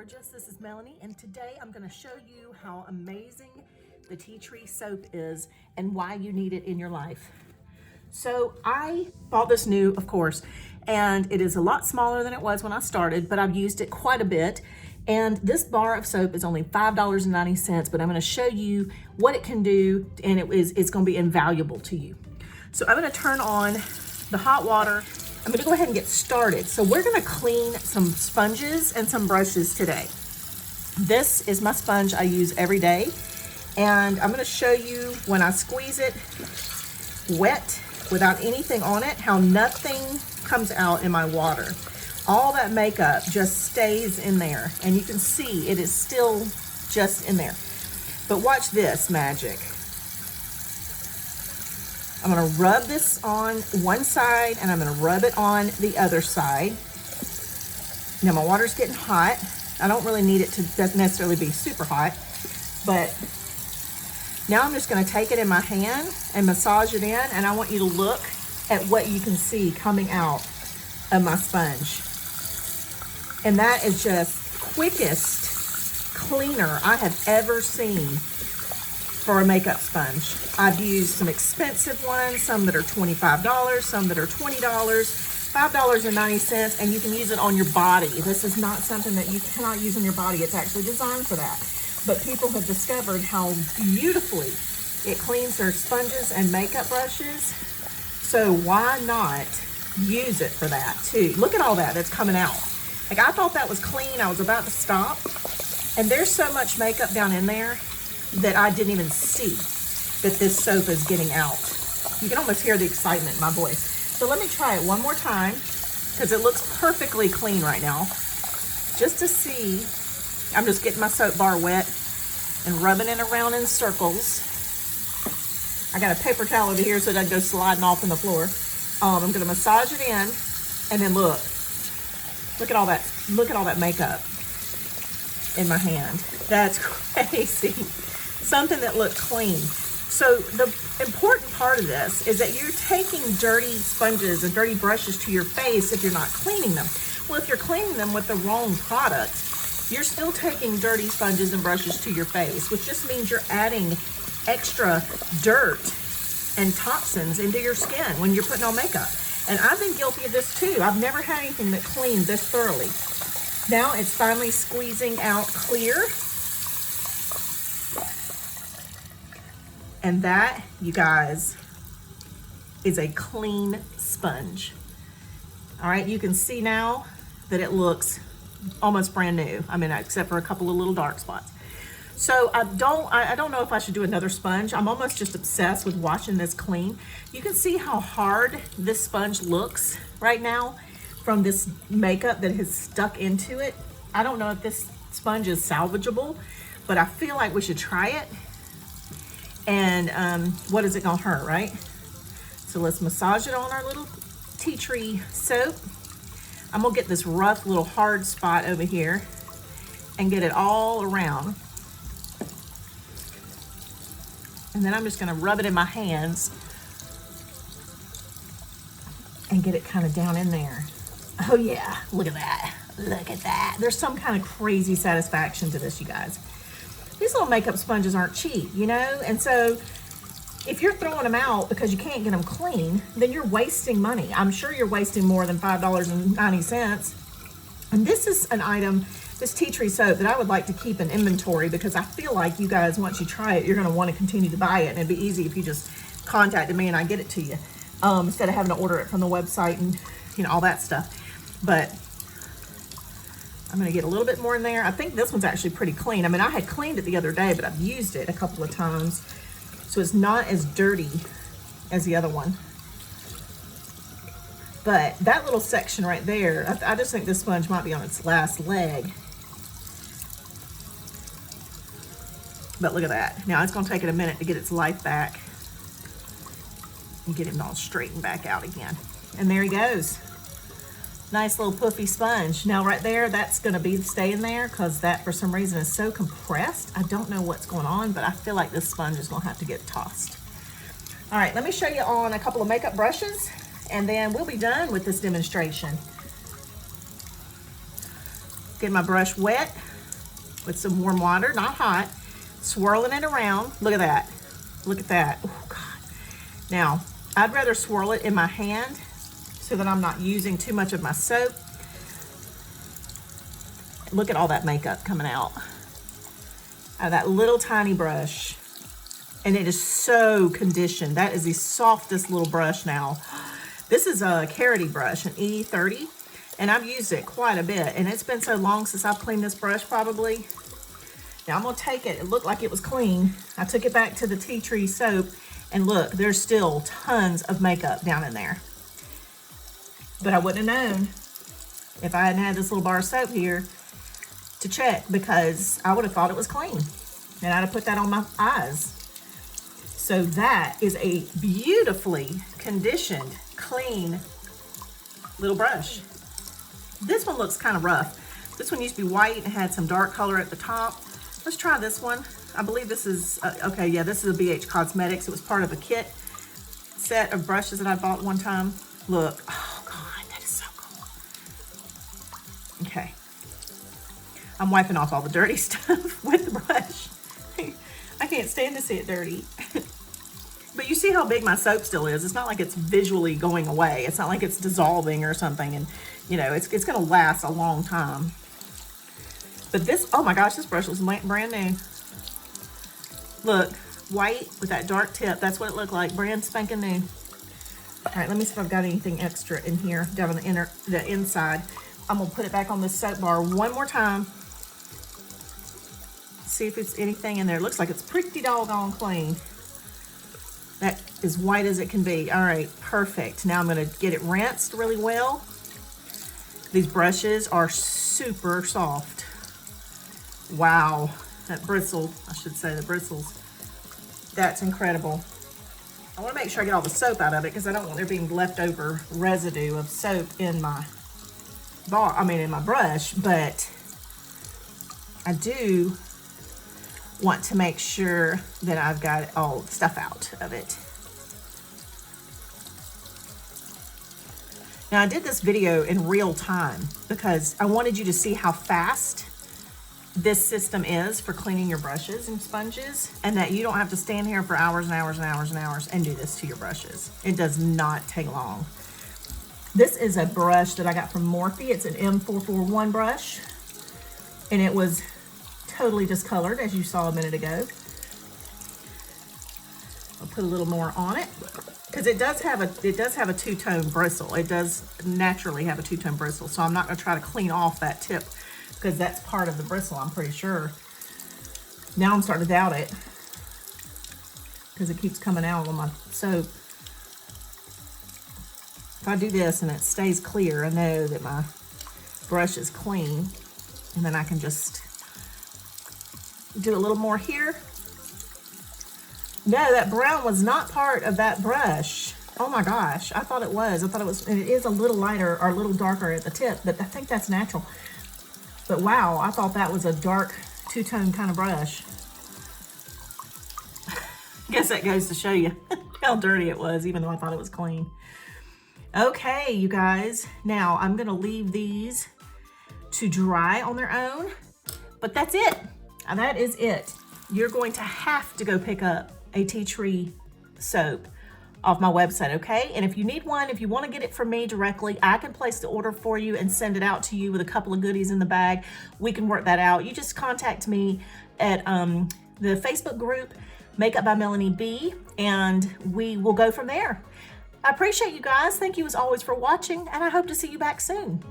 gorgeous. This is Melanie, and today I'm going to show you how amazing the Teatree soap is and why you need it in your life. So I bought this new, of course, and it is a lot smaller than it was when I started, but I've used it quite a bit. And this bar of soap is only $5.90, but I'm going to show you what it can do, and it's going to be invaluable to you. So I'm going to turn on the hot water. I'm going to go ahead and get started. So we're going to clean some sponges and some brushes today. This is my sponge I use every day, and I'm going to show you when I squeeze it wet without anything on it, how nothing comes out in my water. All that makeup just stays in there, and you can see it is still just in there. But watch this magic. I'm gonna rub this on one side and I'm gonna rub it on the other side. Now my water's getting hot. I don't really need it to necessarily be super hot, but now I'm just gonna take it in my hand and massage it in, and I want you to look at what you can see coming out of my sponge. And that is just quickest cleaner I have ever seen for a makeup sponge. I've used some expensive ones, some that are $25, some that are $20, $5.90, and you can use it on your body. This is not something that you cannot use on your body. It's actually designed for that. But people have discovered how beautifully it cleans their sponges and makeup brushes. So why not use it for that too? Look at all that that's coming out. Like, I thought that was clean. I was about to stop. And there's so much makeup down in there that I didn't even see that this soap is getting out. You can almost hear the excitement in my voice. So let me try it one more time, because it looks perfectly clean right now. Just to see, I'm just getting my soap bar wet and rubbing it around in circles. I got a paper towel over here so it doesn't go sliding off in the floor. I'm gonna massage it in, and then look at all that makeup in my hand. That's crazy. Something that looked clean. So the important part of this is that you're taking dirty sponges and dirty brushes to your face if you're not cleaning them. Well, if you're cleaning them with the wrong product, you're still taking dirty sponges and brushes to your face, which just means you're adding extra dirt and toxins into your skin when you're putting on makeup. And I've been guilty of this too. I've never had anything that cleaned this thoroughly. Now it's finally squeezing out clear. And that, you guys, is a clean sponge. All right, you can see now that it looks almost brand new. I mean, except for a couple of little dark spots. So I don't know if I should do another sponge. I'm almost just obsessed with watching this clean. You can see how hard this sponge looks right now from this makeup that has stuck into it. I don't know if this sponge is salvageable, but I feel like we should try it. And what is it gonna hurt, right? So let's massage it on our little Teatree soap. I'm gonna get this rough little hard spot over here and get it all around. And then I'm just gonna rub it in my hands and get it kind of down in there. Oh yeah, look at that. Look at that. There's some kind of crazy satisfaction to this, you guys. These little makeup sponges aren't cheap, you know? And so if you're throwing them out because you can't get them clean, then you're wasting money. I'm sure you're wasting more than $5.90. And this is an item, this Teatree soap, that I would like to keep in inventory, because I feel like you guys, once you try it, you're gonna wanna continue to buy it. And it'd be easy if you just contacted me and I get it to you, instead of having to order it from the website and, you know, all that stuff. But I'm gonna get a little bit more in there. I think this one's actually pretty clean. I mean, I had cleaned it the other day, but I've used it a couple of times, so it's not as dirty as the other one. But that little section right there, I just think this sponge might be on its last leg. But look at that. Now it's gonna take it a minute to get its life back and get it all straightened back out again. And there he goes. Nice little puffy sponge. Now right there, that's gonna be staying there, because that for some reason is so compressed. I don't know what's going on, but I feel like this sponge is gonna have to get tossed. All right, let me show you on a couple of makeup brushes, and then we'll be done with this demonstration. Get my brush wet with some warm water, not hot, swirling it around. Look at that. Look at that. Oh, God. Now, I'd rather swirl it in my hand so that I'm not using too much of my soap. Look at all that makeup coming out of that little tiny brush. And it is so conditioned. That is the softest little brush now. This is a Carity brush, an E30, and I've used it quite a bit. And it's been so long since I've cleaned this brush probably. Now I'm gonna take it, it looked like it was clean. I took it back to the Teatree soap, and look, there's still tons of makeup down in there. But I wouldn't have known if I hadn't had this little bar of soap here to check, because I would have thought it was clean. And I'd have put that on my eyes. So that is a beautifully conditioned, clean little brush. This one looks kind of rough. This one used to be white and had some dark color at the top. Let's try this one. I believe this is, okay, yeah, this is a BH Cosmetics. It was part of a kit set of brushes that I bought one time. Look, oh God, that is so cool. Okay. I'm wiping off all the dirty stuff with the brush. I can't stand to see it dirty. But you see how big my soap still is. It's not like it's visually going away. It's not like it's dissolving or something. And, you know, it's going to last a long time. But this, oh my gosh, this brush was brand new. Look, white with that dark tip. That's what it looked like, brand spanking new. All right, let me see if I've got anything extra in here down on the inside. I'm going to put it back on this soap bar one more time. See if it's anything in there. It looks like it's pretty doggone clean. That is white as it can be. All right, perfect. Now I'm going to get it rinsed really well. These brushes are super soft. Wow, that bristle, I should say the bristles. That's incredible. I want to make sure I get all the soap out of it because I don't want there being leftover residue of soap in my in my brush, but I do want to make sure that I've got all the stuff out of it. Now I did this video in real time because I wanted you to see how fast this system is for cleaning your brushes and sponges, and that you don't have to stand here for hours and hours and hours and hours and do this to your brushes. It does not take long. This is a brush that I got from Morphe. It's an M441 brush, and it was totally discolored, as you saw a minute ago. I'll put a little more on it because it does have a two-tone bristle. It does naturally have a two-tone bristle, so I'm not going to try to clean off that tip because that's part of the bristle, I'm pretty sure. Now I'm starting to doubt it because it keeps coming out on my soap. If I do this and it stays clear, I know that my brush is clean, and then I can just do a little more here. No, that brown was not part of that brush. Oh my gosh, I thought it was. I thought it was, and it is a little lighter or a little darker at the tip, but I think that's natural. But wow, I thought that was a dark two-tone kind of brush. I guess that goes to show you how dirty it was, even though I thought it was clean. Okay, you guys, now I'm gonna leave these to dry on their own, but that's it. That is it. You're going to have to go pick up a Teatree soap off my website, okay? And if you need one, if you want to get it from me directly, I can place the order for you and send it out to you with a couple of goodies in the bag. We can work that out. You just contact me at the Facebook group, Makeup by Melanie B, and we will go from there. I appreciate you guys. Thank you as always for watching, and I hope to see you back soon.